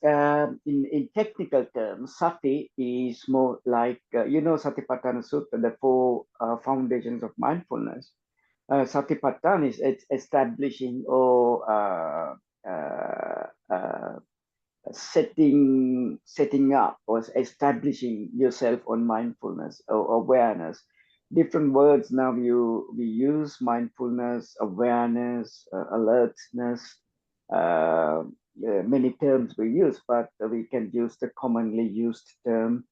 in technical terms, Sati is more like, Satipatthana Sutta, the four foundations of mindfulness. Satipatthana is establishing or setting up or establishing yourself on mindfulness or awareness. Different words now we use: mindfulness, awareness, alertness. uh, Many terms we use, but we can use the commonly used term,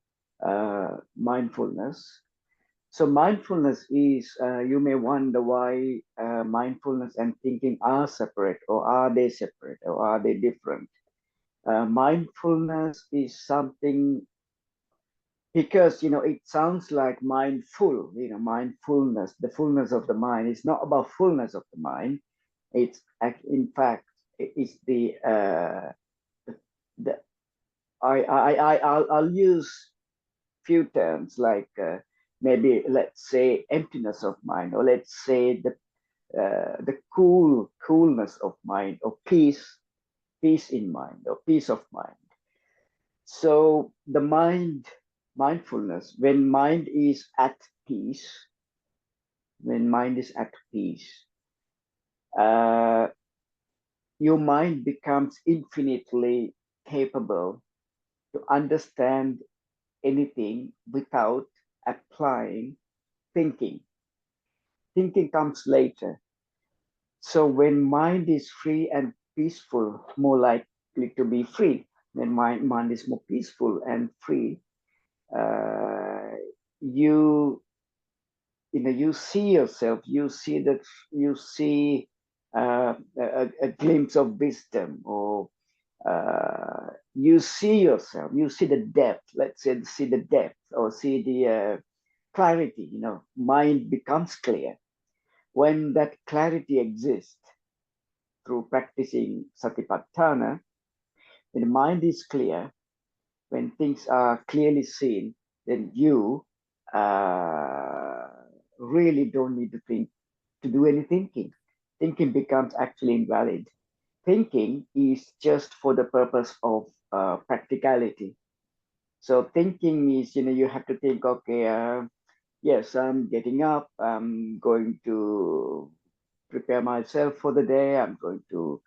mindfulness. So mindfulness is, you may wonder why mindfulness and thinking are separate, or are they separate, or are they different? Mindfulness is something, because it sounds like mindful, mindfulness, the fullness of the mind. It's not about fullness of the mind. It's in fact, it's the I'll use few terms like, maybe let's say emptiness of mind, or let's say the coolness of mind, or peace in mind, or peace of mind. So the mindfulness, when mind is at peace, when mind is at peace, uh, your mind becomes infinitely capable to understand anything without applying thinking. Thinking comes later. So when mind is free and peaceful, more likely to be free. When mind is more peaceful and free, uh, you you see yourself, you see a glimpse of wisdom, or you see yourself, you see the depth, let's say, see the depth, or see the clarity. Mind becomes clear. When that clarity exists through practicing satipatthana, when the mind is clear, when things are clearly seen, then you uh, really don't need to think, to do any thinking. Thinking becomes actually invalid. Thinking is just for the purpose of practicality. So thinking is, you have to think, okay, yes, I'm getting up, I'm going to prepare myself for the day, I'm going to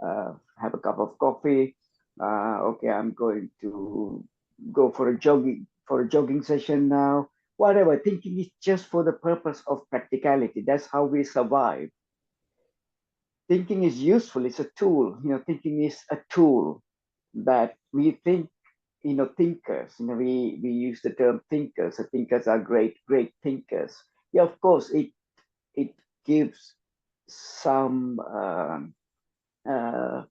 have a cup of coffee. Okay, I'm going to go for a jogging session now. Whatever. Thinking is just for the purpose of practicality. That's how we survive. Thinking is useful. It's a tool. Thinking is a tool that we think. Thinkers. We use the term thinkers. The thinkers are great thinkers. Yeah, of course, it gives some uh, uh,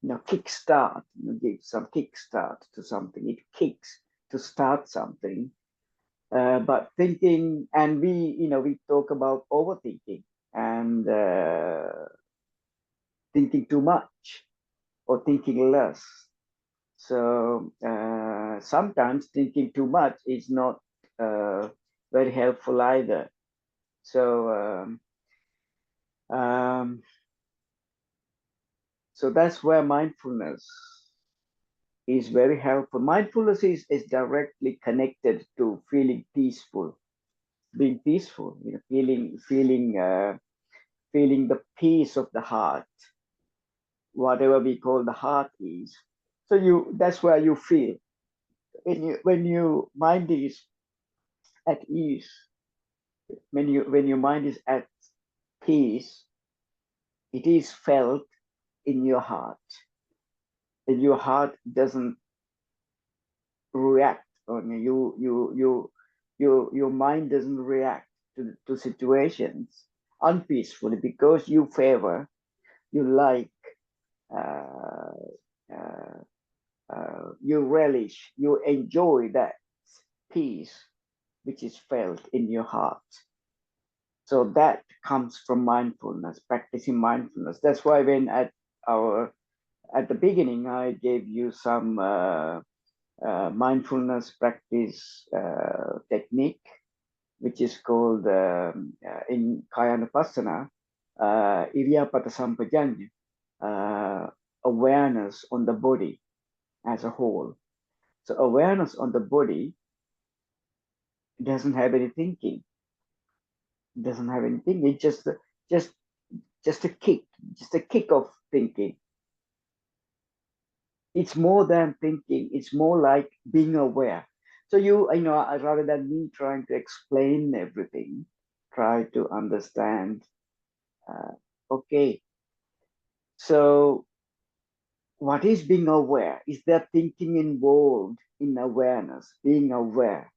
kickstart, give some kickstart to something. It kicks to start something. But thinking, and we talk about overthinking and thinking too much or thinking less. So sometimes thinking too much is not very helpful either. So um, so that's where mindfulness is very helpful. Mindfulness is directly connected to feeling peaceful, being peaceful, feeling the peace of the heart, whatever we call the heart is. So that's where you feel when your mind is at ease, when your mind is at peace, it is felt in your heart, and your heart doesn't react on your mind doesn't react to situations unpeacefully, because you like, uh, uh, you relish, you enjoy that peace which is felt in your heart. So that comes from mindfulness, practicing mindfulness. That's why when at the beginning I gave you some mindfulness practice technique, which is called in Kayanupassana, Iriyapada Sampajanya. awareness on the body as a whole. So awareness on the body doesn't have any thinking. Doesn't have anything. It's just just a kick, just a kick of thinking. It's more than thinking. It's more like being aware. So you know, rather than me trying to explain everything, try to understand. Okay, so what is being aware? Is there thinking involved in awareness? Being aware,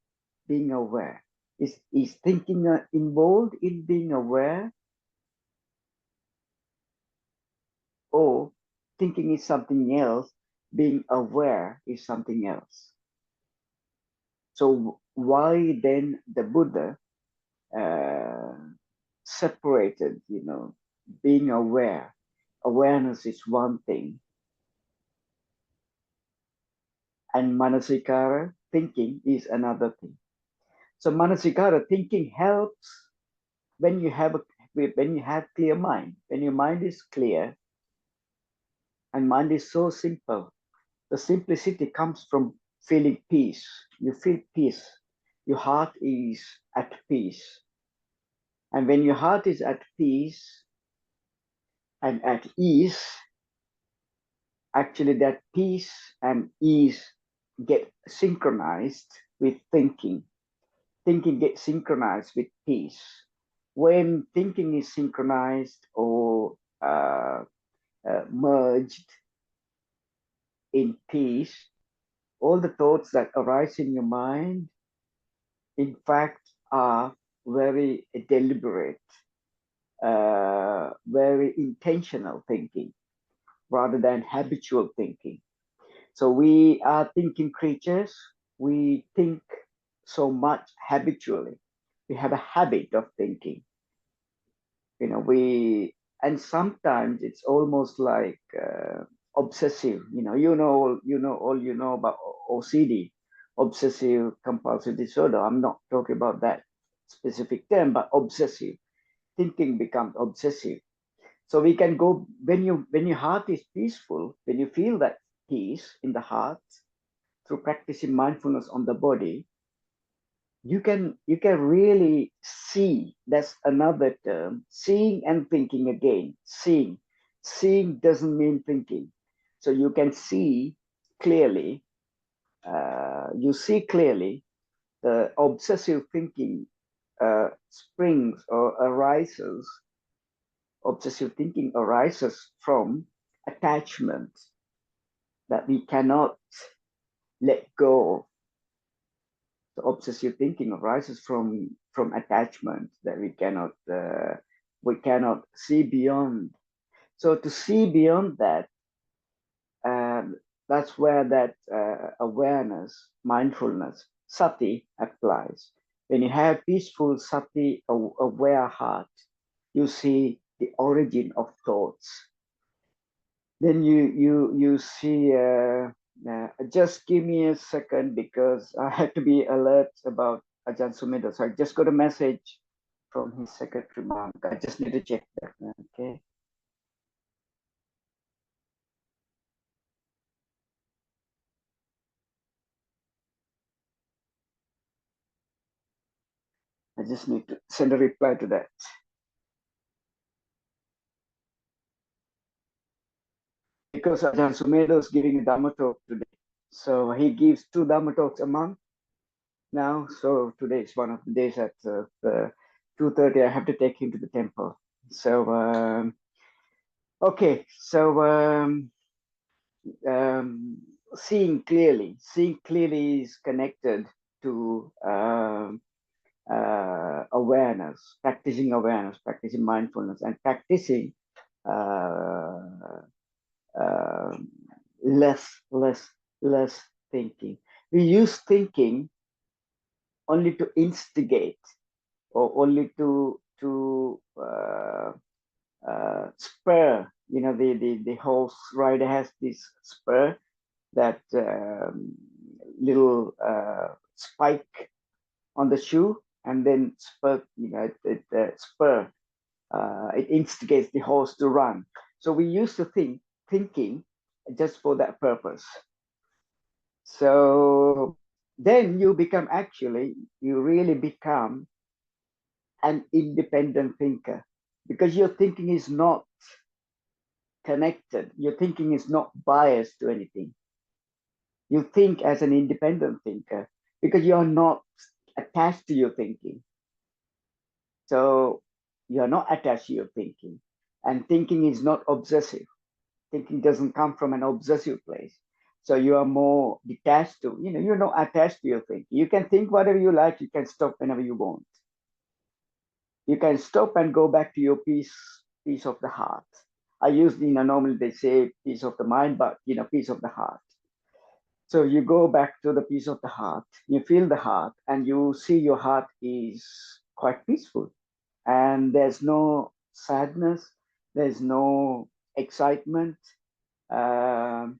being aware. Is thinking involved in being aware, or thinking is something else? Being aware is something else. So why then the Buddha uh, separated, you know, being aware? Awareness is one thing, and Manasikara, thinking, is another thing. So Manasikara, thinking, helps when you have clear mind. When your mind is clear, and mind is so simple, the simplicity comes from feeling peace. You feel peace. Your heart is at peace. And when your heart is at peace and at ease, actually that peace and ease get synchronized with thinking. Thinking gets synchronized with peace. When thinking is synchronized or merged in peace, all the thoughts that arise in your mind, in fact, are very deliberate, very intentional thinking rather than habitual thinking. So we are thinking creatures. We think so much habitually. We have a habit of thinking. You know, and sometimes it's almost like obsessive. You know about OCD, obsessive compulsive disorder. I'm not talking about that specific term, but obsessive thinking becomes obsessive. So we can go when your heart is peaceful, when you feel that peace in the heart through practicing mindfulness on the body, you can really see. That's another term, seeing and thinking again. Seeing doesn't mean thinking. So you can see clearly. You see clearly the obsessive thinking springs or arises. Obsessive thinking arises from attachment that we cannot let go. The obsessive thinking arises from attachment that we cannot see beyond. So to see beyond that, that's where that awareness, mindfulness, sati applies. When you have peaceful sati, aware heart, you see the origin of thoughts. Then you see. Just give me a second because I have to be alert about Ajahn Sumedho. So I just got a message from his secretary, Mark. I just need to check that. Okay. I just need to send a reply to that. Because Ajahn Sumedho is giving a Dhamma talk today. So he gives 2 Dhamma talks a month now. So today is one of the days at 2:30. I have to take him to the temple. So, okay. So, seeing clearly is connected to awareness, practicing mindfulness, and practicing uh, uh, less thinking. We use thinking only to instigate, or only to spur. You know, the horse rider has this spur, that little spike on the shoe, and then spur. You know, spur. It instigates the horse to run. So we used to think thinking just for that purpose. So then you become actually, you really become an independent thinker, because your thinking is not connected. Your thinking is not biased to anything. You think as an independent thinker because you're not attached to your thinking. So you're not attached to your thinking. And thinking is not obsessive. Thinking doesn't come from an obsessive place. So you are more detached to, you're not attached to your thinking. You can think whatever you like, you can stop whenever you want. You can stop and go back to your peace of the heart. I use, normally they say peace of the mind, but peace of the heart. So you go back to the peace of the heart, you feel the heart, and you see your heart is quite peaceful. And there's no sadness, there's no excitement, um,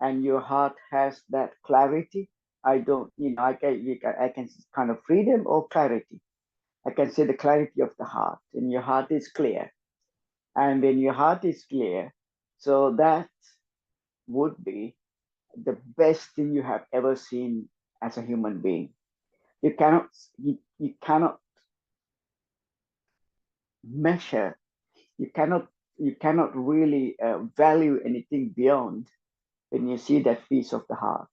and your heart has that clarity. I don't, I can kind of freedom or clarity. I can say the clarity of the heart, and your heart is clear. And when your heart is clear, so that would be the best thing you have ever seen as a human being. You cannot you cannot measure, you cannot really value anything beyond when you see that piece of the heart.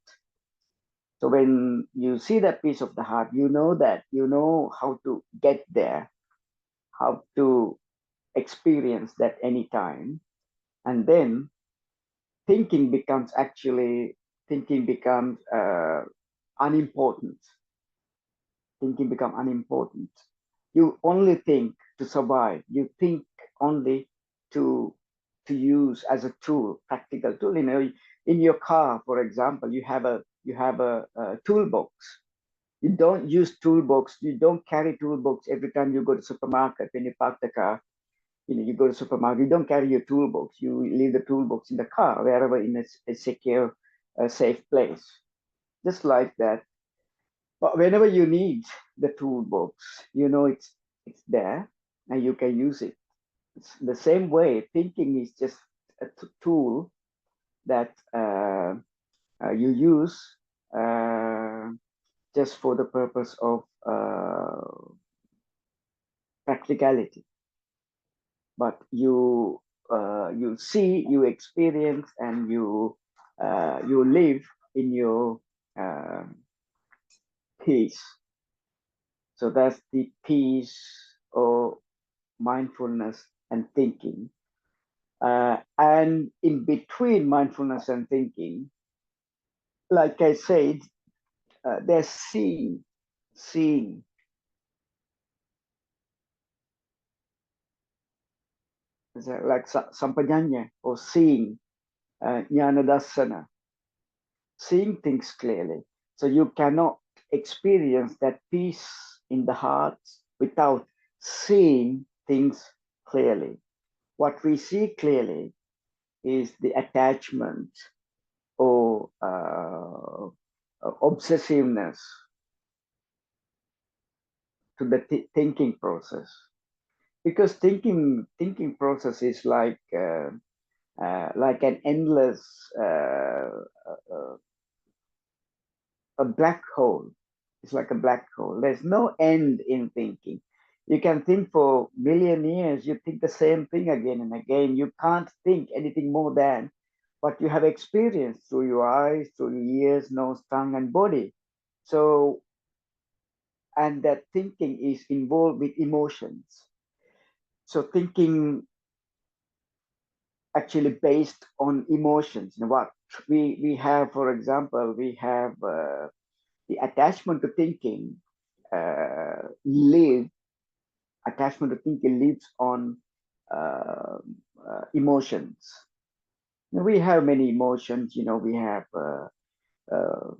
So when you see that piece of the heart, you know that you know how to get there, how to experience that anytime. And then thinking becomes unimportant. Thinking become unimportant. You only think to survive. You think only to use as a tool, practical tool. In your car, for example, you have a toolbox. You don't use toolbox. You don't carry toolbox every time you go to supermarket. When you park the car, you go to supermarket. You don't carry your toolbox. You leave the toolbox in the car, wherever in a secure, safe place. Just like that. But whenever you need the toolbox, it's there and you can use it. It's the same way. Thinking is just a tool that you use uh, just for the purpose of practicality. But you see, you experience, and you live in your uh, peace. So that's the peace or mindfulness and thinking. And in between mindfulness and thinking, like I said, there's seeing, like sampajanya, or seeing, jnana, seeing things clearly. So you cannot experience that peace in the heart without seeing things clearly. What we see clearly is the attachment or obsessiveness to the thinking process, because thinking process is like an endless uh, a black hole. It's like a black hole. There's no end in thinking. You can think for million years, you think the same thing again and again. You can't think anything more than what you have experienced through your eyes, through your ears, nose, tongue, and body. So, and that thinking is involved with emotions. So thinking actually based on emotions. What we have, for example, we have the attachment to thinking live attachment to thinking lives on uh, emotions. We have many emotions. We have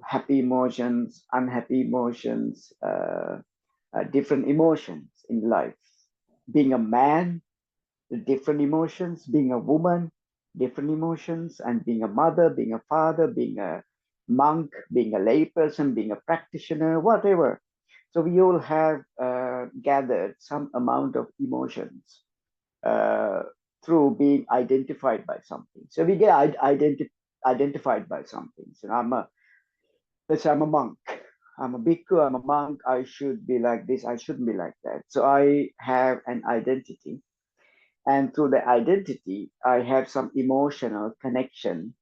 happy emotions, unhappy emotions, different emotions in life. Being a man, different emotions. Being a woman, different emotions. And being a mother, being a father, being a monk, being a layperson, being a practitioner, whatever. So we all have gathered some amount of emotions uh, through being identified by something. So we get identified by something. So let's say I'm a monk. I'm a bhikkhu, I'm a monk, I should be like this, I shouldn't be like that. So I have an identity. And through the identity, I have some emotional connection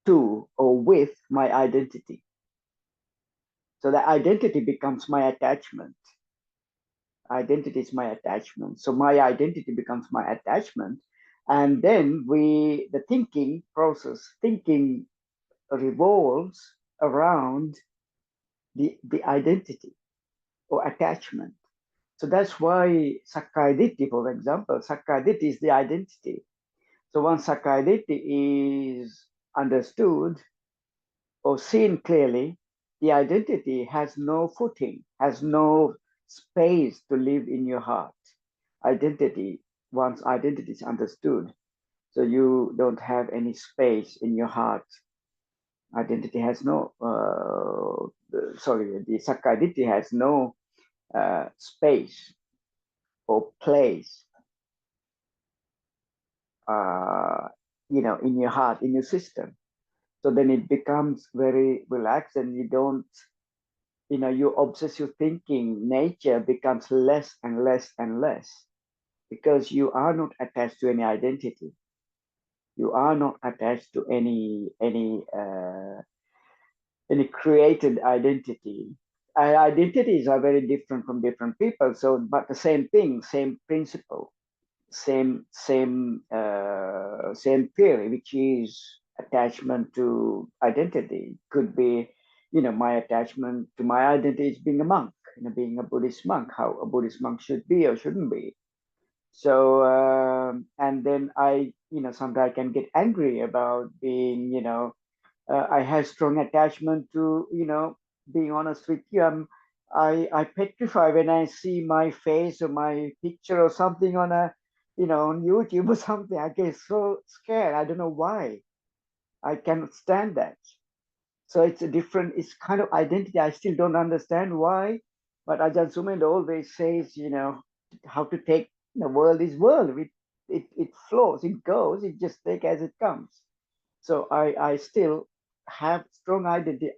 to or with my identity. So the identity becomes my attachment. Identity is my attachment. So my identity becomes my attachment. And then the thinking process, thinking revolves around the identity or attachment. So that's why Sakkaya Ditthi, for example, Sakkaya Ditthi is the identity. So once Sakkaya Ditthi is understood or seen clearly, the identity has no footing, has no space to live in your heart. Identity, once identity is understood, so you don't have any space in your heart. Identity has no, the Sakkaya Ditthi has no space or place, uh, in your heart, in your system. So then it becomes very relaxed, and your obsessive thinking nature becomes less and less and less, because you are not attached to any identity. You are not attached to any created identity. Identities are very different from different people. So, but the same thing, same principle, same theory, which is attachment to identity. Could be, my attachment to my identity is being a monk, being a Buddhist monk, how a Buddhist monk should be or shouldn't be. So, and then sometimes I can get angry about being, I have strong attachment to, being honest with you. I petrify when I see my face or my picture or something on YouTube or something. I get so scared. I don't know why. I cannot stand that. So it's kind of identity. I still don't understand why. But Ajahn Sumedho always says, how to take the world is world. It flows, it goes, it just take as it comes. So I still have strong identity.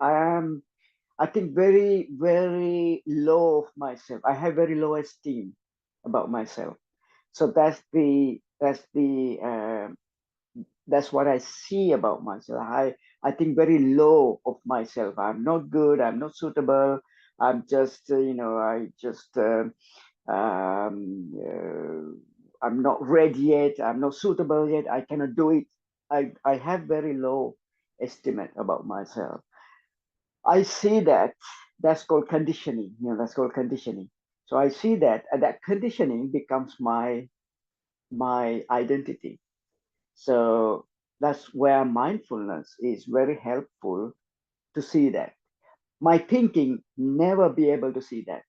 I think, very, very low of myself. I have very low esteem about myself. So that's what I see about myself. I think very low of myself. I'm not good. I'm not suitable. I'm just um, I'm not ready yet. I'm not suitable yet. I cannot do it. I have very low estimate about myself. I see that. That's called conditioning. That's called conditioning. So I see that, and that conditioning becomes my identity. So that's where mindfulness is very helpful to see that. My thinking never be able to see that.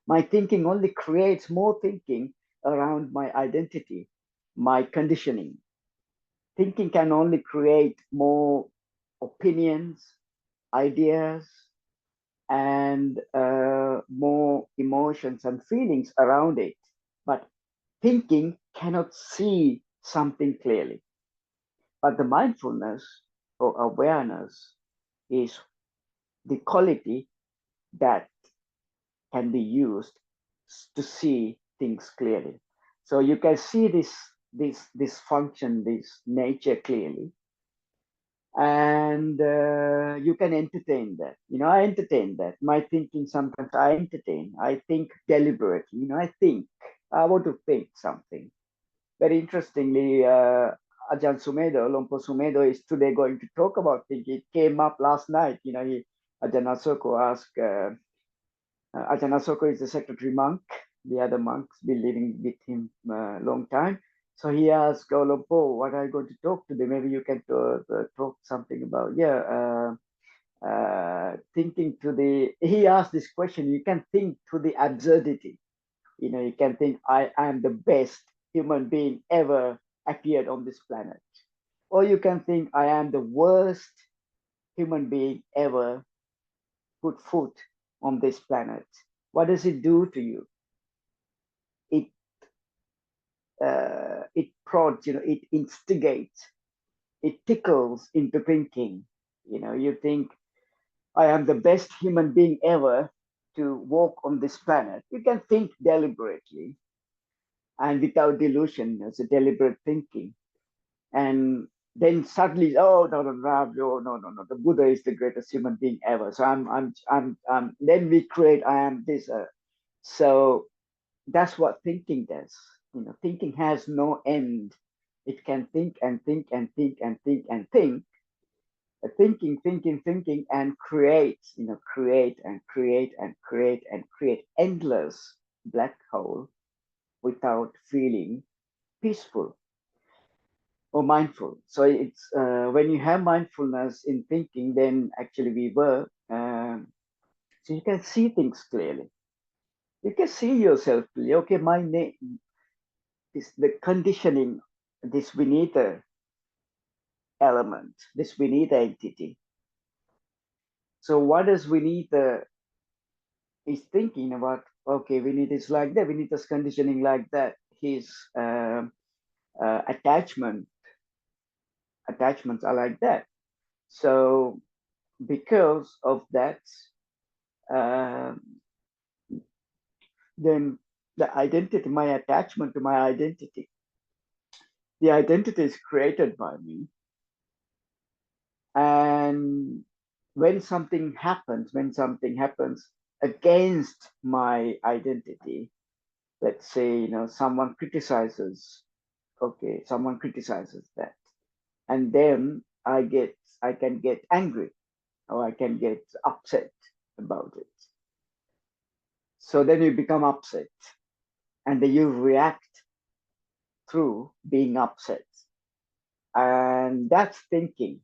My thinking only creates more thinking around my identity, my conditioning. Thinking can only create more opinions, ideas, and more emotions and feelings around it. But thinking cannot see something clearly. But the mindfulness or awareness is the quality that can be used to see things clearly. So you can see this function, this nature clearly, and you can entertain that. I entertain that. My thinking, sometimes I entertain. I think deliberately. I want to think something. Very interestingly, Ajahn Sumedho, Lompo Sumedho, is today going to talk about thinking. It came up last night. Ajahn Asoko asked. Ajahn Asoko is the secretary monk. The other monks been living with him a long time. So he asked Lompo, what are you going to talk to them? Maybe you can talk something about, thinking to he asked this question, you can think to the absurdity. You can think, I am the best human being ever appeared on this planet. Or you can think, I am the worst human being ever put foot on this planet. What does it do to you? It it prods, it instigates, it tickles into thinking. You think, I am the best human being ever to walk on this planet. You can think deliberately and without delusion. It's a deliberate thinking. And then suddenly, oh no, no, no, no, no, no, no, the Buddha is the greatest human being ever. So then we create, I am this. So that's what thinking does. Thinking has no end. It can think and think and think and think and think, thinking, and create, create and create and create and create endless black hole without feeling peaceful or mindful. So it's when you have mindfulness in thinking, then actually we were, so you can see things clearly. You can see yourself clearly. Okay, my name is the conditioning, this Vinita element, this Vinita entity. So what does Vinita is thinking about? Okay, Vinita is like that. Vinita's conditioning like that. His attachments are like that. So because of that, uh, then the identity, my attachment to my identity, the identity is created by me. And when something happens against my identity, let's say, someone criticizes, okay, someone criticizes that, and then I can get angry, or I can get upset about it. So then you become upset, and then you react through being upset. And that's thinking.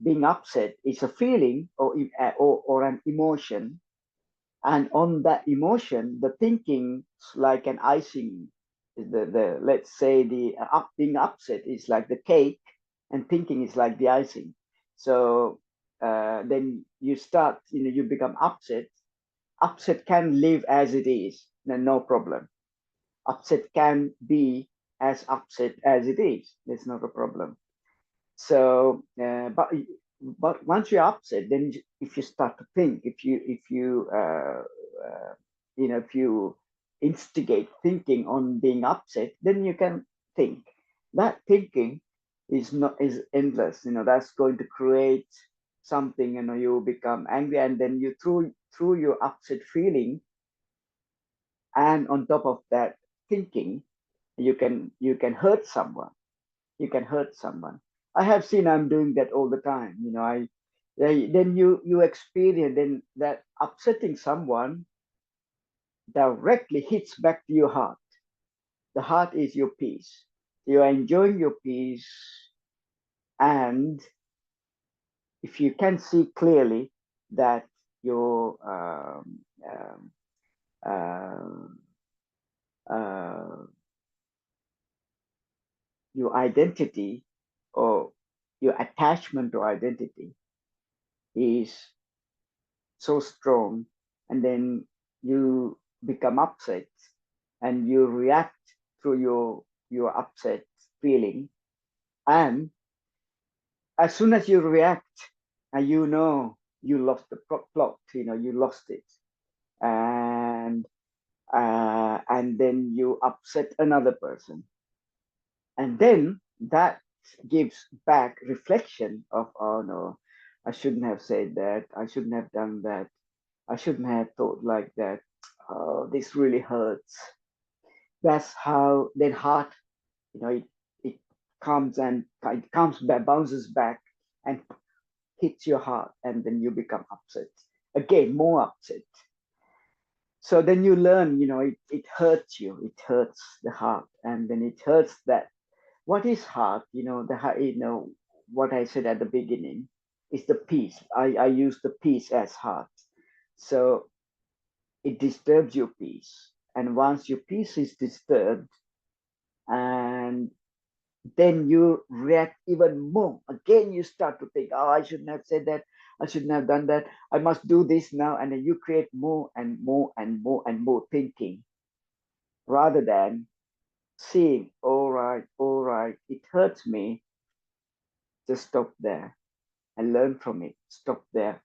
Being upset is a feeling, or an emotion. And on that emotion, the thinking is like an icing. Let's say being upset is like the cake, and thinking is like the icing. So then you become upset. Upset can live as it is, no problem. Upset can be as upset as it is. There's not a problem. So, but once you're upset, then if you start to think, if you instigate thinking on being upset, then you can think. That thinking is endless. That's going to create something. You become angry, and then you through your upset feeling, and on top of that thinking, you can hurt someone. I have seen I'm doing that all the time. Then you experience, then that upsetting someone directly hits back to your heart. The heart is your peace. You are enjoying your peace, and if you can see clearly that your uh, uh, your identity, or your attachment to identity, is so strong, and then you become upset, and you react through your upset feeling. And as soon as you react, and you lost the plot, you lost it. And then you upset another person, and then that gives back reflection of, oh no, I shouldn't have said that, I shouldn't have done that, I shouldn't have thought like that. Oh, this really hurts. That's how then heart, it comes back, bounces back, and hits your heart, and then you become upset again, more upset. So then you learn, it hurts you, it hurts the heart, and then it hurts that. What is heart? The heart, what I said at the beginning is the peace. I use the peace as heart. So it disturbs your peace. And once your peace is disturbed, and then you react even more. Again, you start to think, oh, I shouldn't have said that. I shouldn't have done that. I must do this now. And then you create more and more and more and more thinking, rather than seeing, all right, it hurts me, just stop there and learn from it. Stop there,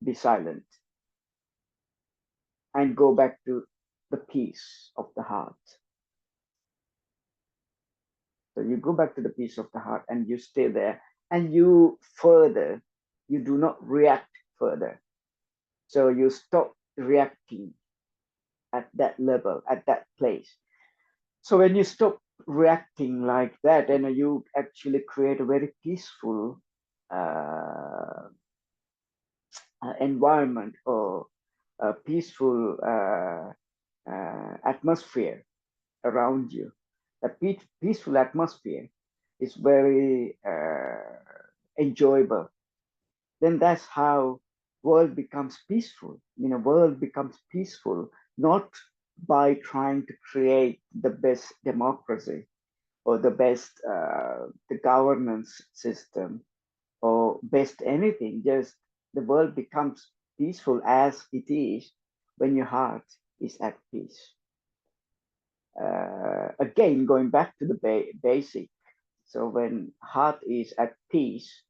be silent, and go back to the peace of the heart. So you go back to the peace of the heart and you stay there and you do not react further. So you stop reacting at that level, at that place. So when you stop reacting like that, and you actually create a very peaceful uh, environment or a peaceful atmosphere around you. A peaceful atmosphere is very enjoyable. Then that's how world becomes peaceful. World becomes peaceful not by trying to create the best democracy or the best the governance system or best anything. Just the world becomes peaceful as it is when your heart is at peace. Again, going back to the basic. So when heart is at peace,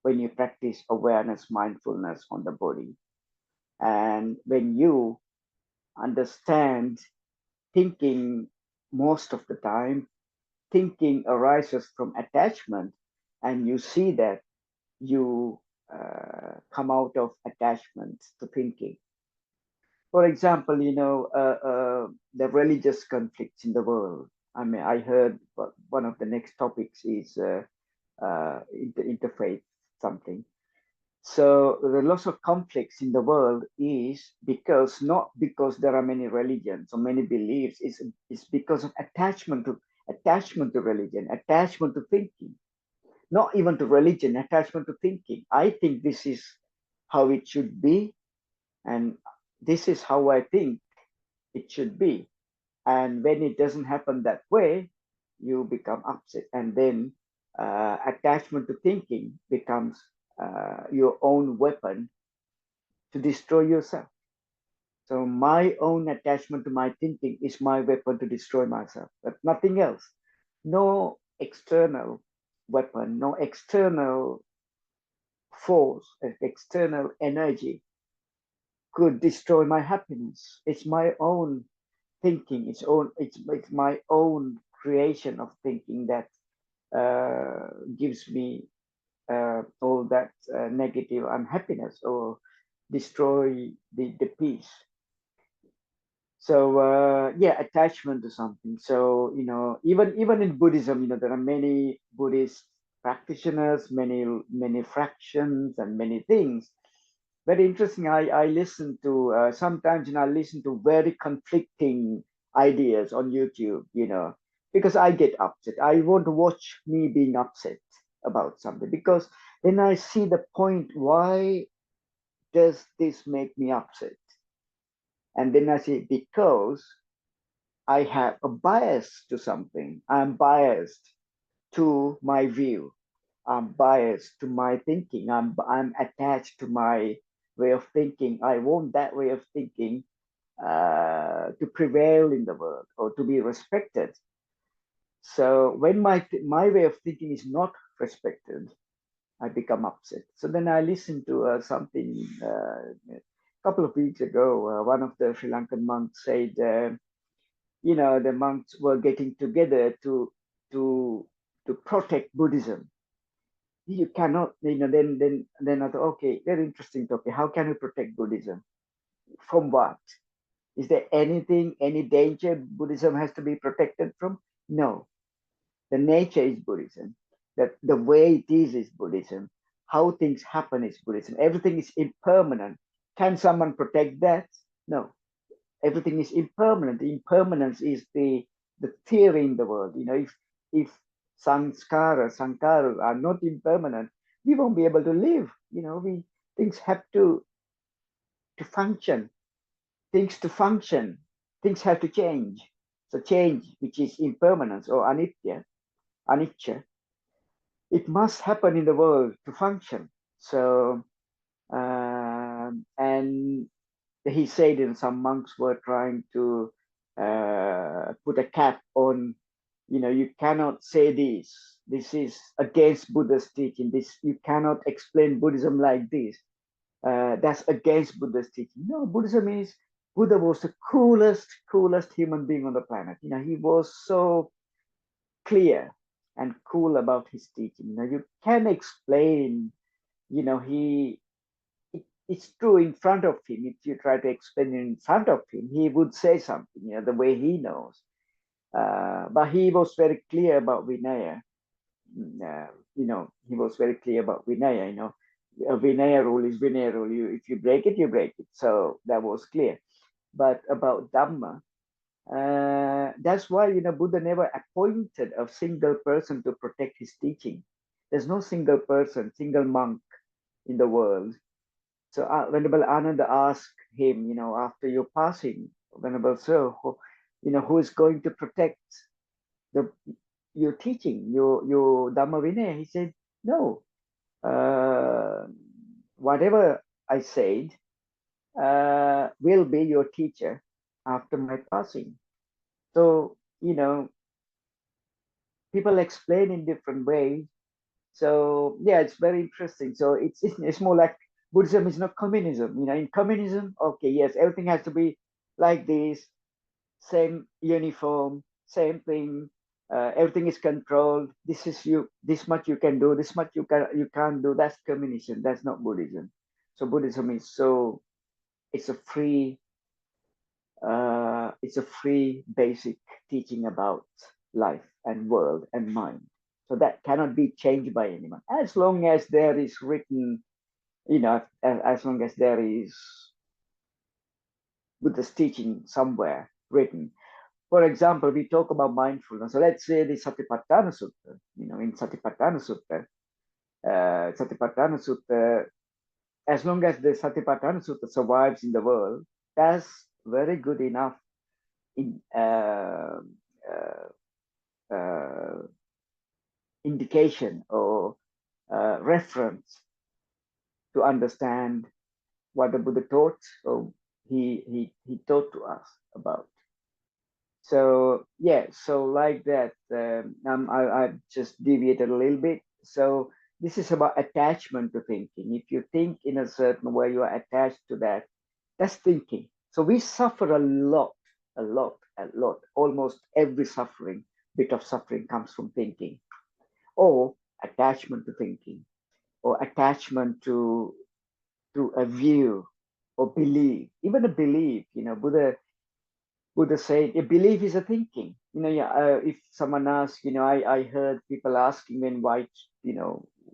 when you practice awareness, mindfulness on the body, and when you understand thinking most of the time, thinking arises from attachment, and you see that you come out of attachment to thinking. For example, the religious conflicts in the world. I mean, I heard one of the next topics is interfaith something. So the loss of conflicts in the world is because not because there are many religions or many beliefs. It's because of attachment to religion, attachment to thinking, not even to religion, attachment to thinking. I think this is how it should be, and this is how I think it should be. And when it doesn't happen that way, you become upset. And then attachment to thinking becomes your own weapon to destroy yourself. So my own attachment to my thinking is my weapon to destroy myself, but nothing else. No external weapon, no external force, external energy could destroy my happiness. It's my own thinking. It's my own creation of thinking that gives me all that negative unhappiness or destroy the peace. So yeah, attachment to something. So even in Buddhism, there are many Buddhist practitioners, many fractions, and many things. Very interesting. I listen to sometimes, I listen to very conflicting ideas on YouTube. Because I get upset. I want to watch me being upset about something because then I see the point. Why does this make me upset? And then I say, because I have a bias to something. I'm biased to my view. I'm biased to my thinking. I'm attached to my way of thinking. I want that way of thinking to prevail in the world or to be respected. So when my way of thinking is not respected, I become upset. So then I listened to something a couple of weeks ago. One of the Sri Lankan monks said, the monks were getting together to to protect Buddhism. You cannot, then I thought, okay, very interesting topic. How can we protect Buddhism? From what? Is there anything, any danger Buddhism has to be protected from? No. The nature is Buddhism. That the way it is Buddhism. How things happen is Buddhism. Everything is impermanent. Can someone protect that? No. Everything is impermanent. The impermanence is the theory in the world. If sankharas are not impermanent, we won't be able to live. We things have to function. Things to function. Things have to change. So change, which is impermanence or anicca, it must happen in the world to function. So and he said, some monks were trying to put a cap on, you cannot say this is against Buddha's teaching, this you cannot explain Buddhism like this, that's against Buddha's teaching. No, Buddhism is, Buddha was the coolest human being on the planet. He was so clear and cool about his teaching. You can explain, he it's true in front of him. If you try to explain it in front of him, he would say something, the way he knows. But he was very clear about Vinaya. He was very clear about Vinaya. A Vinaya rule is Vinaya rule. If you break it, you break it. So that was clear. But about Dhamma, that's why Buddha never appointed a single person to protect his teaching. There's no single person, single monk in the world. So Venerable Ananda asked him, after your passing, Venerable Sir, who is going to protect the your teaching, your Dhamma Vinaya? He said, no. Whatever I said will be your teacher after my passing. So, people explain in different ways. So, yeah, it's very interesting. So it's more like Buddhism is not communism. In communism, okay, yes, everything has to be like this, same uniform, same thing. Everything is controlled. This is you. This much you can do. This much you can't do. That's communism. That's not Buddhism. So Buddhism is it's a free basic teaching about life and world and mind. So that cannot be changed by anyone as long as there is written, as long as there is Buddha's teaching somewhere written. For example, we talk about mindfulness. So let's say the Satipatthana Sutta. In Satipatthana Sutta, as long as the Satipatthana Sutta survives in the world, that's very good enough in indication or reference to understand what the Buddha taught or he taught to us about. So yeah, so like that, I just deviated a little bit. So this is about attachment to thinking. If you think in a certain way, you are attached to that. That's thinking. So we suffer a lot, a lot, a lot. Almost every suffering, bit of suffering comes from thinking, or attachment to thinking, or attachment to a view or belief, even a belief. Buddha said a belief is a thinking. Yeah, if someone asks, I heard people asking when white,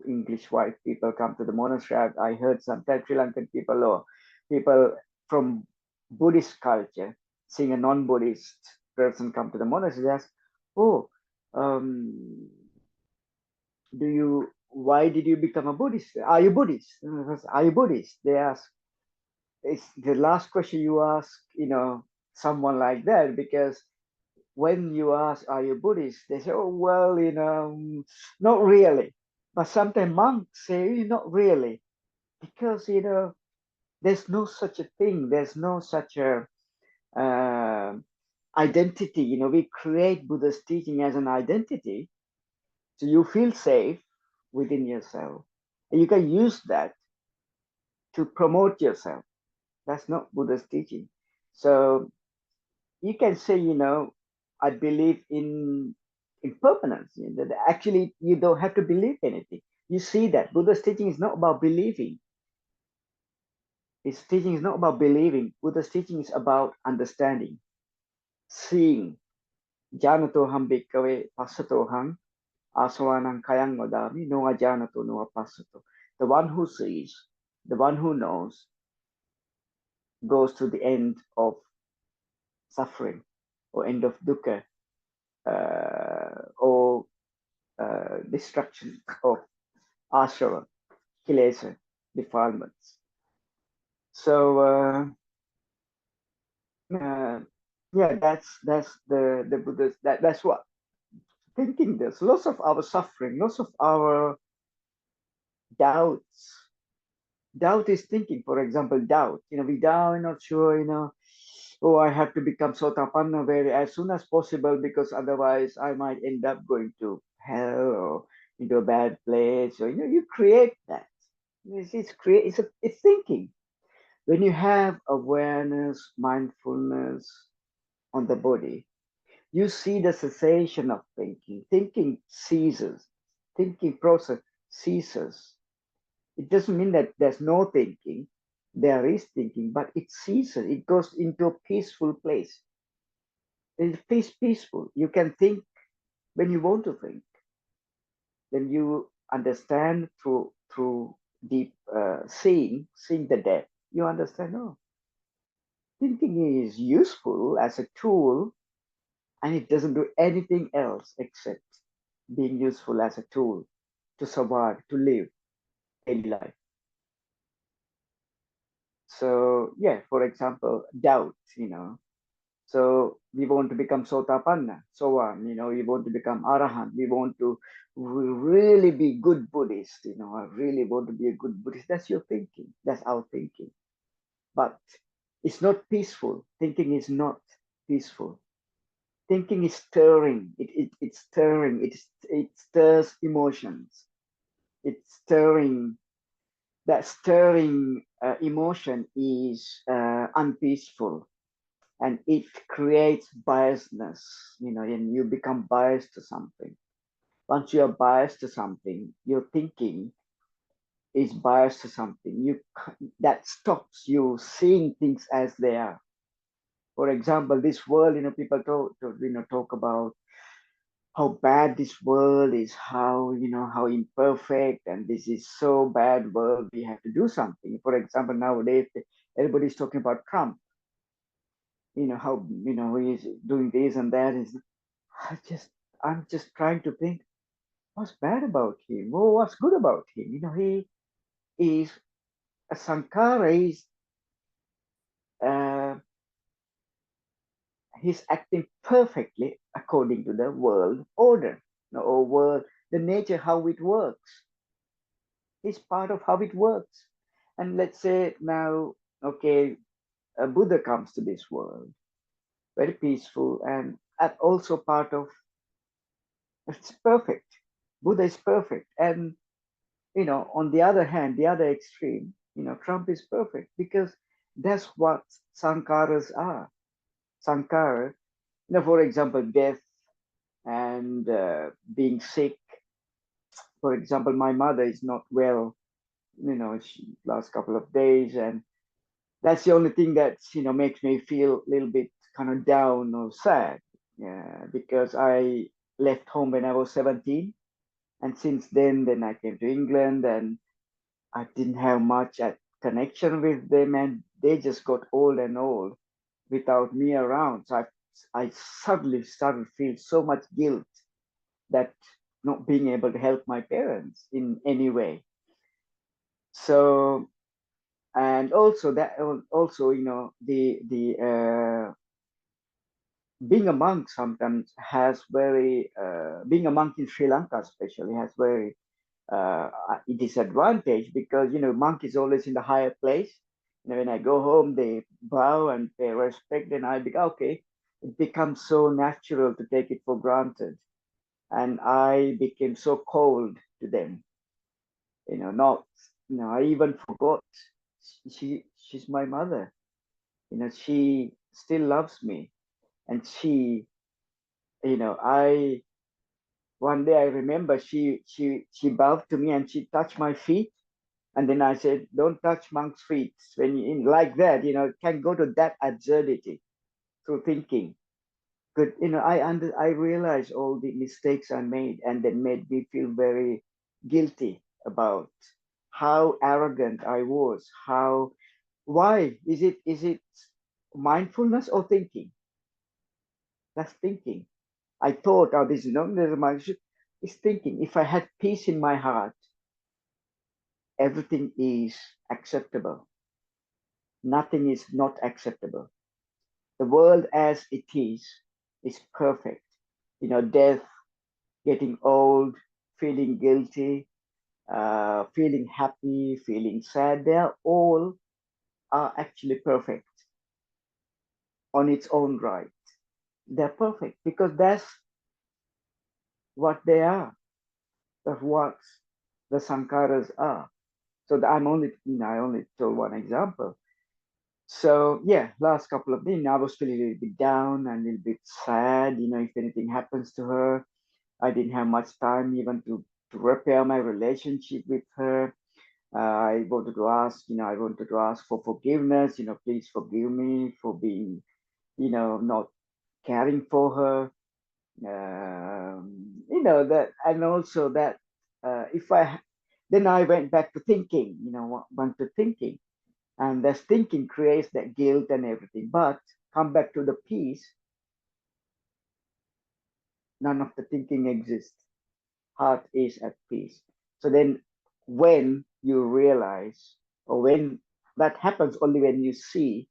English white people come to the monastery. I heard sometimes Sri Lankan people or people from Buddhist culture seeing a non-Buddhist person come to the monastery. They ask, oh, why did you become a Buddhist? Are you Buddhist? Are you Buddhist? They ask. It's the last question you ask, someone like that, because when you ask, are you Buddhist? They say, oh, well, not really. But sometimes monks say, not really. Because, there's no such a thing. There's no such a identity. We create Buddha's teaching as an identity. So you feel safe within yourself. And you can use that to promote yourself. That's not Buddha's teaching. So you can say, I believe in impermanence. That actually, you don't have to believe anything. You see that Buddha's teaching is not about believing. His teaching is not about believing. Buddha's teaching is about understanding, seeing. Janatoham bhikkhave passatoham aswanang kayang vadami no ajanato no apassato. The one who sees, the one who knows, goes to the end of suffering or end of dukkha, or destruction of ashrava, kilesa, defilements. So yeah, that's the Buddha's, that's what thinking does. Lots of our suffering, lots of our doubts. Doubt is thinking. For example, doubt. We doubt, not sure. oh, I have to become Sotapanna very as soon as possible because otherwise I might end up going to hell or into a bad place. Or you create that. It's thinking. When you have awareness, mindfulness on the body, you see the cessation of thinking. Thinking ceases. Thinking process ceases. It doesn't mean that there's no thinking. There is thinking, but it ceases. It goes into a peaceful place. It's peaceful. You can think when you want to think. When you understand through deep seeing the depth, you understand. Oh, thinking is useful as a tool, and it doesn't do anything else except being useful as a tool to survive, to live daily life. So yeah, for example, doubt. So we want to become Sotapanna, so on. We want to become Arahant. We want to really be good Buddhist. I really want to be a good Buddhist. That's your thinking. That's our thinking. But it's not peaceful. Thinking is not peaceful. Thinking is stirring. It's stirring. It stirs emotions. It's stirring. That stirring emotion is unpeaceful, and it creates biasness, and you become biased to something. Once you are biased to something, your thinking is biased to something. That stops you seeing things as they are. For example, this world, people talk about how bad this world is, how imperfect, and this is so bad world. We have to do something. For example, nowadays everybody's talking about Trump. How he's doing this and that. Is I just I'm just trying to think what's bad about him. Oh, what's good about him? He is a Sankara. Uh, he's acting perfectly according to the world order, or world, the nature, how it works. He's part of how it works. And let's say now, okay, a Buddha comes to this world, very peaceful, and also part of it's perfect. Buddha is perfect, and on the other hand, the other extreme, Trump is perfect because that's what sankaras are. Sankara, for example, death and being sick. For example, my mother is not well, last couple of days, and that's the only thing that makes me feel a little bit kind of down or sad. Yeah, because I left home when I was 17, and since then I came to England, and I didn't have much connection with them, and they just got old and old without me around. So I suddenly started to feel so much guilt that not being able to help my parents in any way. So, and also the being a monk sometimes has very being a monk in Sri Lanka especially has very disadvantage because monk is always in the higher place. When I go home, they bow and pay respect, and I become okay. It becomes so natural to take it for granted, and I became so cold to them. Not I even forgot she's my mother. She still loves me, and I one day I remember she bowed to me and she touched my feet. And then I said, don't touch monk's feet. When you in like that, it can go to that absurdity through thinking. But I realized all the mistakes I made, and that made me feel very guilty about how arrogant I was. Why is it mindfulness or thinking? That's thinking. I thought, oh, this is not my. It's thinking. If I had peace in my heart, everything is acceptable. Nothing is not acceptable. The world as it is perfect. Death, getting old, feeling guilty, feeling happy, feeling sad, they are all are actually perfect. on its own right. They're perfect because that's what they are. That's what the sankharas are. So I'm only, I only told one example. So yeah, last couple of days, I was feeling a little bit down and a little bit sad. If anything happens to her, I didn't have much time even to repair my relationship with her. I wanted to ask for forgiveness. Please forgive me for being, not caring for her. That, and also that if I then I went back to thinking, went to thinking, and that thinking creates that guilt and everything. But come back to the peace, none of the thinking exists. Heart is at peace. So then, when you realize, or when that happens, only when you see,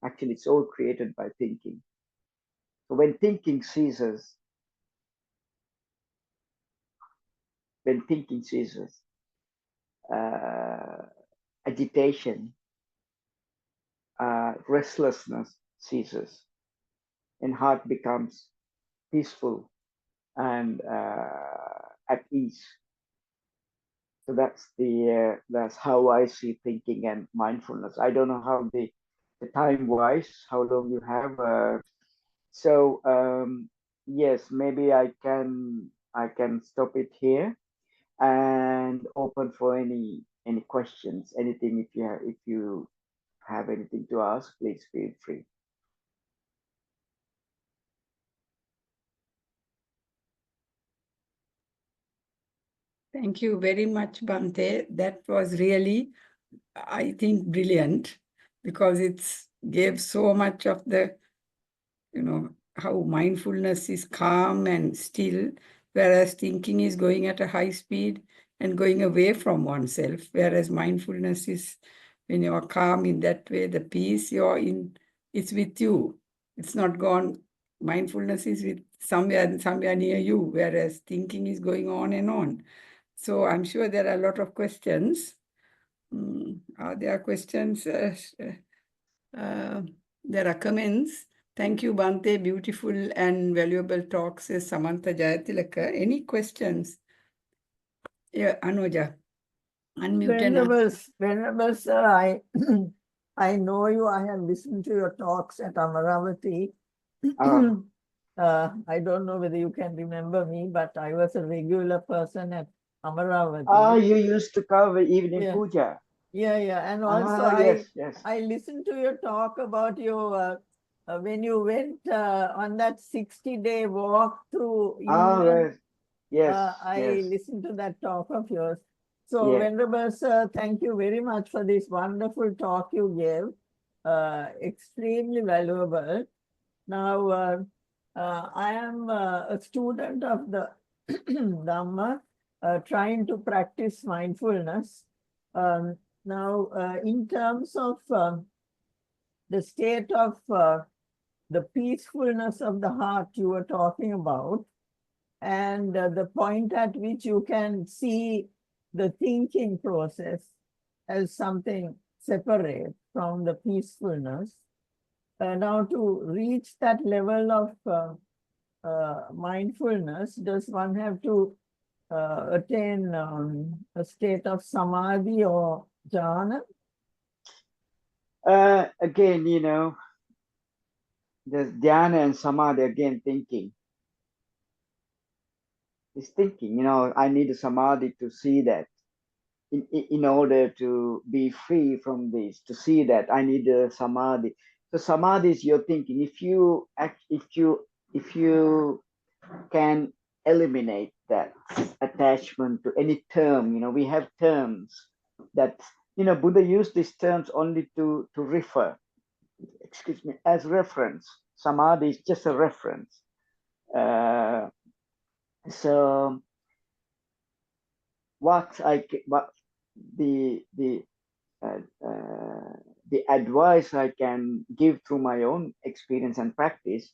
actually, it's all created by thinking. So when thinking ceases, uh, agitation, restlessness ceases, and heart becomes peaceful and at ease. So that's how I see thinking and mindfulness. I don't know how the time wise, how long you have. So yes, maybe I can stop it here and open for any questions, anything. If you have anything to ask, please feel free. Thank you very much, Bhante. That was really, I think, brilliant, because it's gave so much of the, how mindfulness is calm and still, whereas thinking is going at a high speed and going away from oneself, whereas mindfulness is when you are calm in that way, the peace you're in, it's with you. It's not gone. Mindfulness is with somewhere near you, whereas thinking is going on and on. So I'm sure there are a lot of questions. Are there questions? Uh, there are comments. Thank you, Bhante. Beautiful and valuable talks, says Samantha Jayatilaka. Any questions? Yeah, Anuja, unmute and ask. Venerable sir, I I know you. I have listened to your talks at Amaravati. I don't know whether you can remember me, but I was a regular person at Amaravati. You used to cover evening Yeah, puja. yeah. And also, Yes, yes. I listened to your talk about your when you went on that 60-day walk through England. Right. Yes, I yes, listened to that talk of yours. So, yeah. Venerable Sir, thank you very much for this wonderful talk you gave. Extremely valuable. Now, I am a student of the Dhamma, trying to practice mindfulness. Now, in terms of the state of the peacefulness of the heart you were talking about, and the point at which you can see the thinking process as something separate from the peacefulness. Now, to reach that level of mindfulness, does one have to attain a state of samadhi or jhana? Again, there's dhyana and samadhi. Again, thinking. It's thinking. I need a samadhi to see that. In order to be free from this, to see that, I need a samadhi. So samadhi is your thinking. If you can eliminate that attachment to any term, we have terms that Buddha used these terms only to refer, excuse me, as reference. Samadhi is just a reference. So what uh, uh, the advice I can give through my own experience and practice.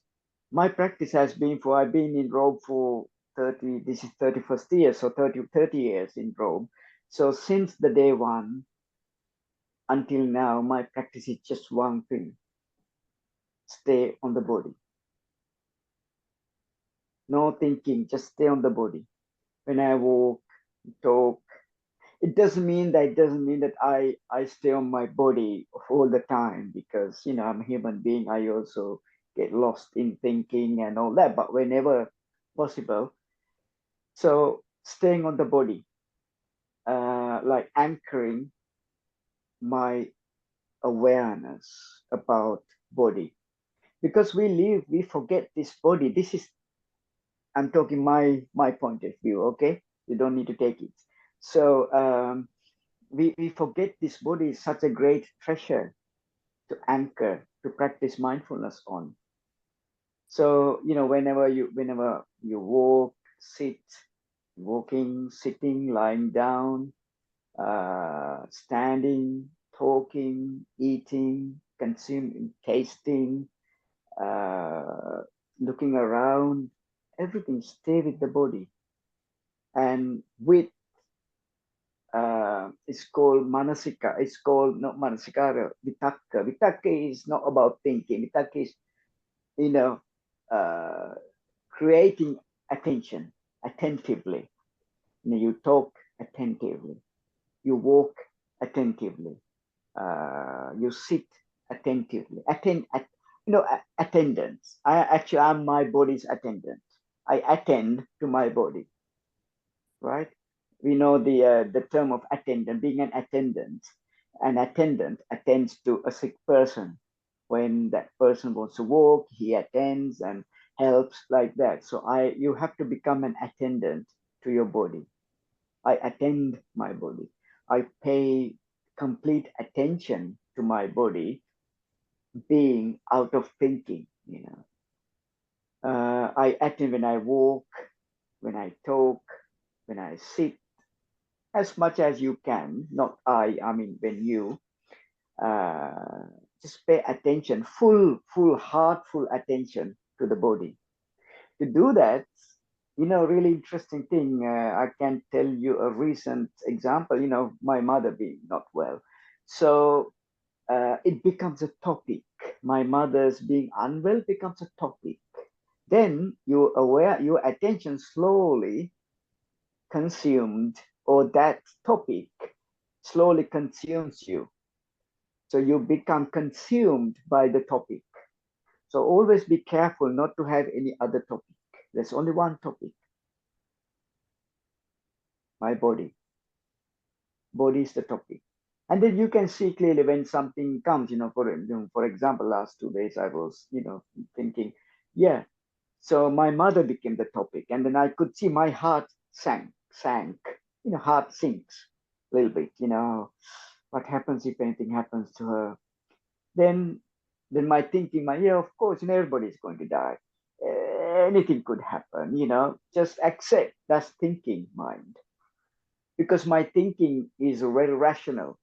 My practice has been I've been in Rome for 30, this is 31st year, so 30 years in Rome. So since the day one until now, my practice is just one thing. stay on the body. No thinking, just stay on the body. When I walk, talk, it doesn't mean that I stay on my body all the time, because I'm a human being. I also get lost in thinking and all that, but whenever possible. So staying on the body, like anchoring my awareness about body, because we forget this body. This is, I'm talking my point of view, okay? You don't need to take it. So we forget this body is such a great treasure to anchor, to practice mindfulness on. So whenever you walk, sit, walking, sitting, lying down, standing, talking, eating, consuming, tasting, looking around, everything, stay with the body. And with it's called Manasikara. It's called not Manasikara, Vitakka. Vitakka is not about thinking. Vitakka is, uh, creating attention attentively. You talk attentively. You walk attentively. You sit attentively. Attendance. I'm my body's attendant. I attend to my body, right? We know the term of attendant, being an attendant. An attendant attends to a sick person. When that person wants to walk, he attends and helps, like that. So you have to become an attendant to your body. I attend my body. I pay complete attention to my body, being out of thinking. I attend when I walk, when I talk, when I sit, as much as you can. Not I mean when you uh, just pay attention, full heartful attention to the body. To do that, really interesting thing, I can tell you a recent example. My mother being not well, so it becomes a topic. My mother's being unwell becomes a topic. Then your attention slowly consumed, or that topic slowly consumes you. So you become consumed by the topic. So always be careful not to have any other topic. There's only one topic: my body. Body is the topic. And then you can see clearly when something comes, for example, last 2 days I was, thinking, yeah. So my mother became the topic, and then I could see my heart sank, heart sinks a little bit, what happens if anything happens to her? Then my thinking, yeah, of course, everybody's going to die. Anything could happen, just accept. That's thinking mind. Because my thinking is very rational.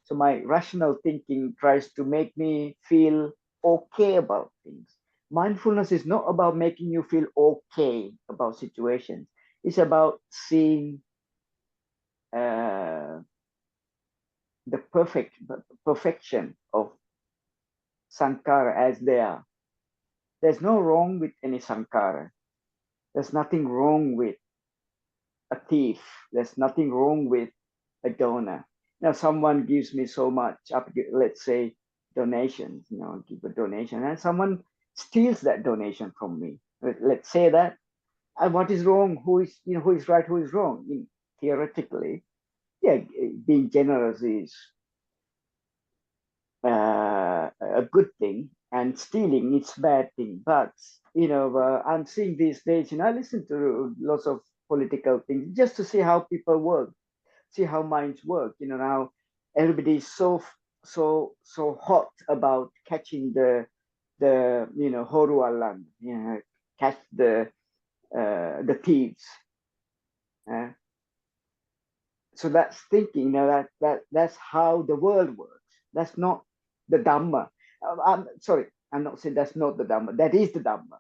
So my rational thinking tries to make me feel okay about things. Mindfulness is not about making you feel okay about situations. It's about seeing uh, the perfection of sankhara as they are. There's no wrong with any sankhara. There's nothing wrong with a thief. There's nothing wrong with a donor. Now, someone gives me so much, let's say donations, give a donation, and someone steals that donation from me. Let's say that. And what is wrong? Who is right? Who is wrong? Theoretically, yeah, being generous is a good thing, and stealing it's bad thing. But I'm seeing these days. I listen to lots of political things just to see how people work, see how minds work. Now everybody is so hot about catching the horualan, catch the thieves. Uh, so that's thinking. That's how the world works. That's not the Dhamma. I'm sorry, I'm not saying that's not the Dhamma. That is the Dhamma.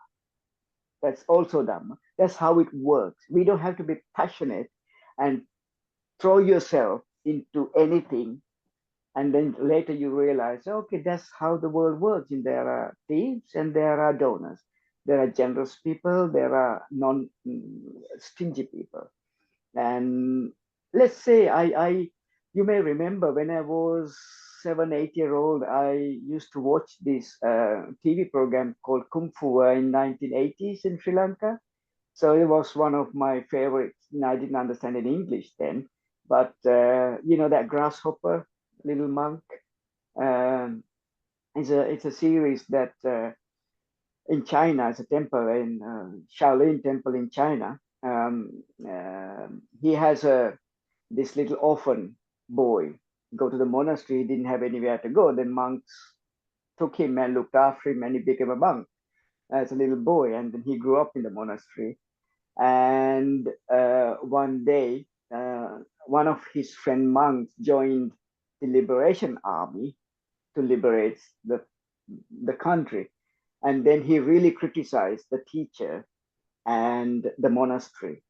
That's also Dhamma. That's how it works. We don't have to be passionate and throw yourself into anything And then later you realize, okay, that's how the world works. And there are thieves and there are donors. There are generous people, there are non-stingy people. And let's say you may remember when I was 7, 8 year old, I used to watch this TV program called Kung Fu in 1980s in Sri Lanka. So it was one of my favorites. I didn't understand it in English then, but that grasshopper, little monk, um, it's a series that in China, it's a temple in Shaolin temple in China. He has this little orphan boy go to the monastery. He didn't have anywhere to go. Then monks took him and looked after him, and he became a monk as a little boy. And then he grew up in the monastery. And one day, one of his friend monks joined the liberation army to liberate the country. And then he really criticized the teacher and the monastery.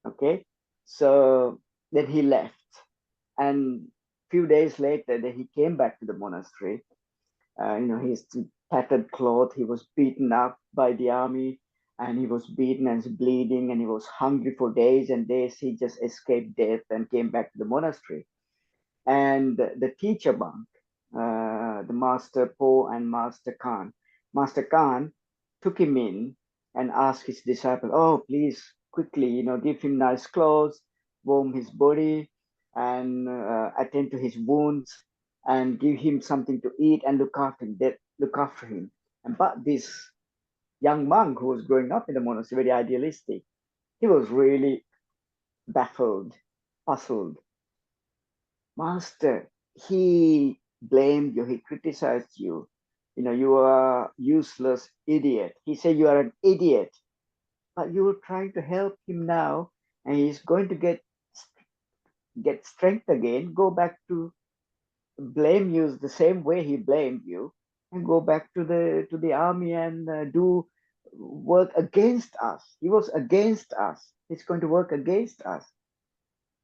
Okay, so then he left, and few days later, then he came back to the monastery. His tattered cloth. He was beaten up by the army, and he was beaten and bleeding, and he was hungry for days and days. He just escaped death and came back to the monastery. And the teacher monk, the Master Po and Master Khan. Master Khan took him in and asked his disciple, "Oh, please, quickly, give him nice clothes, warm his body, and attend to his wounds, and give him something to eat and look after him." Look after him. But this young monk who was growing up in the monastery, very idealistic, he was really baffled, puzzled. Master, he blamed you, he criticized you. You are useless idiot. He said you are an idiot, but you were trying to help him now, and he's going to get strength again, go back to blame you the same way he blamed you, and go back to the army and do work against us. He was against us. He's going to work against us.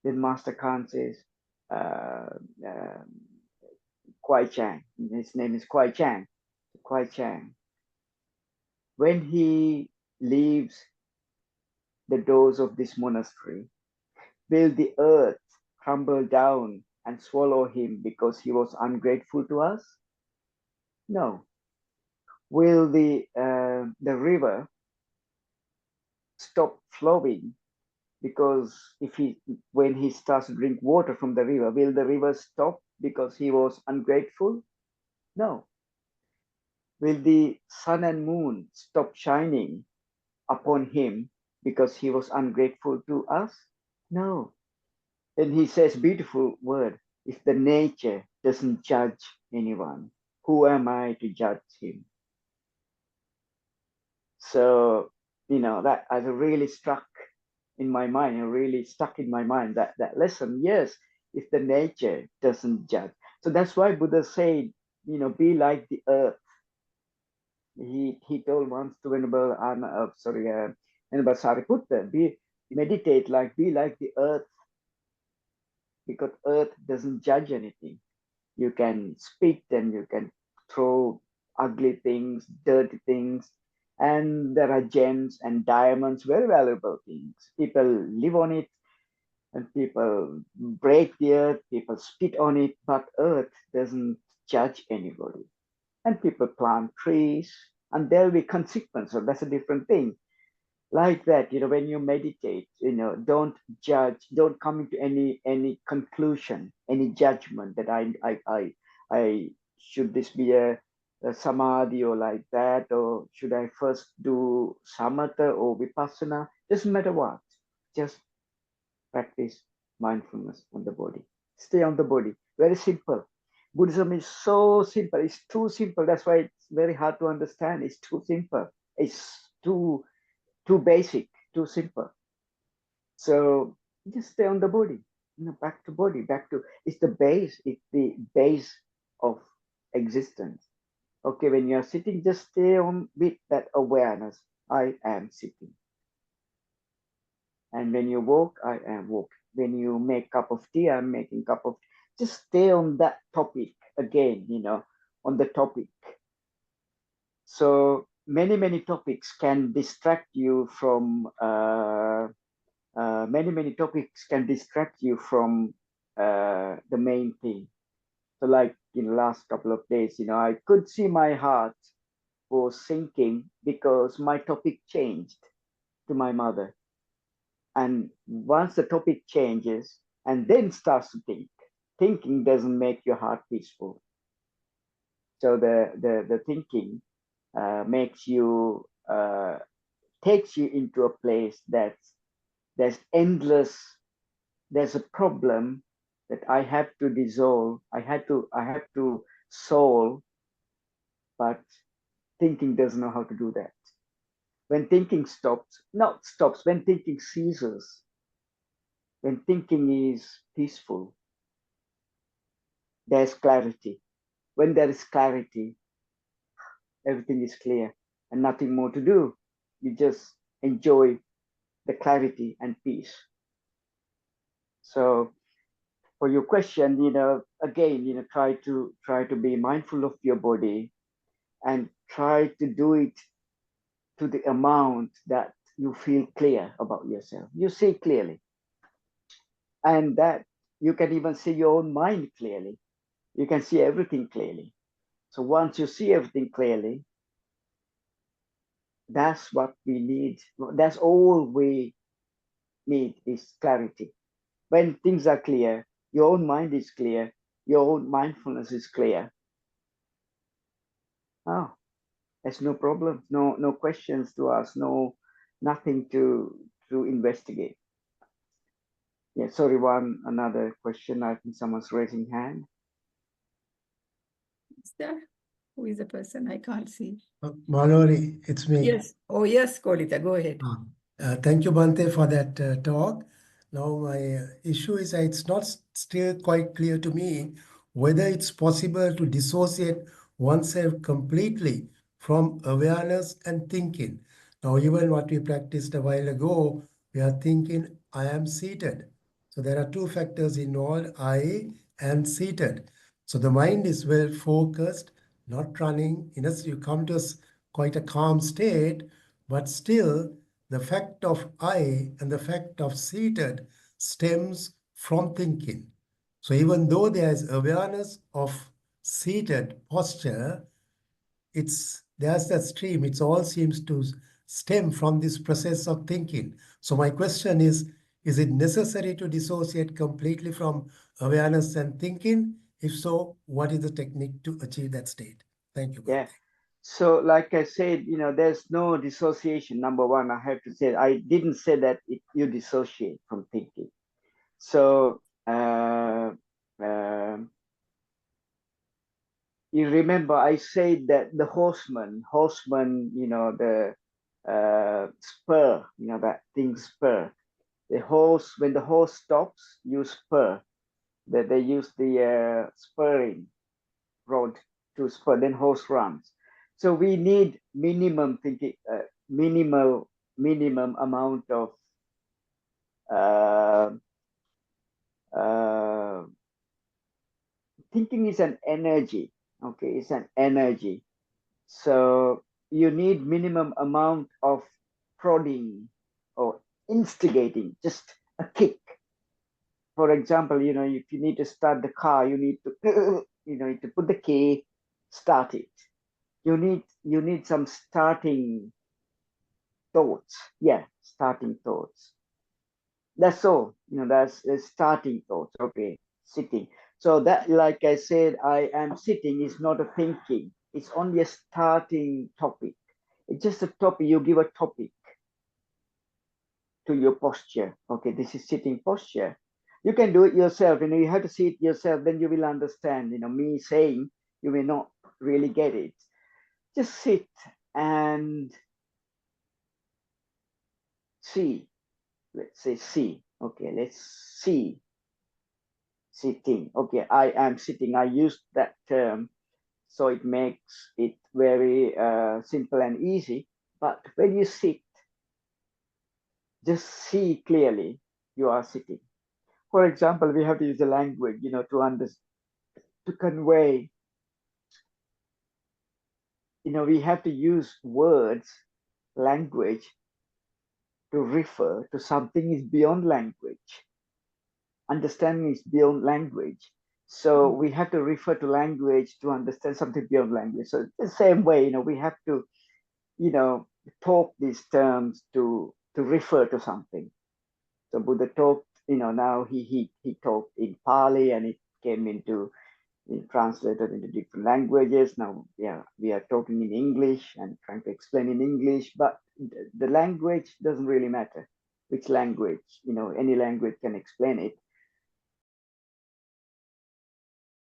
Then Master Khan says, uh, uh, Kwai Chang. His name is Kwai Chang. Kwai Chang. When he leaves the doors of this monastery, will the earth crumble down and swallow him because he was ungrateful to us? No. Will the river stop flowing because when he starts to drink water from the river, will the river stop because he was ungrateful? No. Will the sun and moon stop shining upon him because he was ungrateful to us? No. Then he says, beautiful word, if the nature doesn't judge anyone, who am I to judge him? So, that has really struck in my mind, and really stuck in my mind, that lesson. Yes, if the nature doesn't judge. So that's why Buddha said, be like the earth. He told once to Venerable Sariputta, be like the earth, because earth doesn't judge anything. You can speak them, you can throw ugly things, dirty things, and there are gems and diamonds, very valuable things. People live on it, and people break the earth, people spit on it, but earth doesn't judge anybody. And people plant trees, and there'll be consequences. That's a different thing. Like that, when you meditate, don't judge, don't come into any conclusion, any judgment that I should this be a samadhi or like that, or should I first do samatha or vipassana? Doesn't matter what, just practice mindfulness on the body. Stay on the body. Very simple. Buddhism is so simple. It's too simple. That's why it's very hard to understand. It's too simple. It's too basic, too simple. So just stay on the body. Back to body. Back to it's the base. It's the base of existence. Okay, when you are sitting, just stay on with that awareness. I am sitting. And when you walk, I am walking. When you make cup of tea, I'm making cup of tea. just stay on that topic again, on the topic. So many topics can distract you from many topics can distract you from the main thing. So like in the last couple of days, I could see my heart was sinking because my topic changed to my mother. And once the topic changes and then starts to think, thinking doesn't make your heart peaceful. So the thinking makes you takes you into a place that's there's endless, there's a problem that I have to dissolve, I have to solve, but thinking doesn't know how to do that. When thinking stops, not stops, when thinking ceases, when thinking is peaceful, there's clarity. When there is clarity, everything is clear and nothing more to do. You just enjoy the clarity and peace. So for your question, again, try to be mindful of your body and try to do it to the amount that you feel clear about yourself. You see clearly. And that you can even see your own mind clearly. You can see everything clearly. So once you see everything clearly, that's what we need. That's all we need is clarity. When things are clear, your own mind is clear, your own mindfulness is clear. Oh, there's no problem, no questions to ask, nothing to investigate. Yeah, sorry, another question. I think someone's raising hand. Is there? Who is the person? I can't see. Malori, it's me. Yes. Oh, yes, Kolita, go ahead. Thank you, Bhante, for that talk. Now, my issue is it's not still quite clear to me whether it's possible to dissociate oneself completely from awareness and thinking. Now, even what we practiced a while ago, we are thinking, I am seated. So there are two factors involved, I and seated. So the mind is well focused, not running. You come to quite a calm state, but still the fact of I and the fact of seated stems from thinking. So even though there is awareness of seated posture, there's that stream. It all seems to stem from this process of thinking. So my question is it necessary to dissociate completely from awareness and thinking? If so, what is the technique to achieve that state? Thank you, Bhante. Yeah. So like I said, there's no dissociation. Number one, I have to say, I didn't say that you dissociate from thinking. So you remember I said that the horseman, the spur, that thing spur. The horse, when the horse stops, you spur. That they use the spurring rod to spur, then horse runs. So we need minimum thinking, minimum amount of thinking is an energy. Okay, it's an energy. So you need minimum amount of prodding or instigating, just a kick. For example, if you need to start the car, you need to to put the key, start it. You need some starting thoughts. Yeah, starting thoughts. That's all. That's starting thoughts. Okay, sitting. So that, like I said, I am sitting is not a thinking. It's only a starting topic. It's just a topic. You give a topic to your posture. Okay, this is sitting posture. You can do it yourself. You have to see it yourself. Then you will understand. Me saying, you may not really get it. Just sit and see. Let's say see. Okay, let's see. Sitting. Okay, I am sitting. I use that term, so it makes it very simple and easy. But when you sit, just see clearly you are sitting. For example, we have to use the language, to convey, we have to use words, language to refer to something is beyond language. Understanding is beyond language. So we have to refer to language to understand something beyond language. So the same way, we have to, talk these terms to refer to something. So Buddha talked, now he talked in Pali, and it came into translated into different languages. Now, yeah, we are talking in English and trying to explain in English, but the language doesn't really matter. Which language, any language can explain it.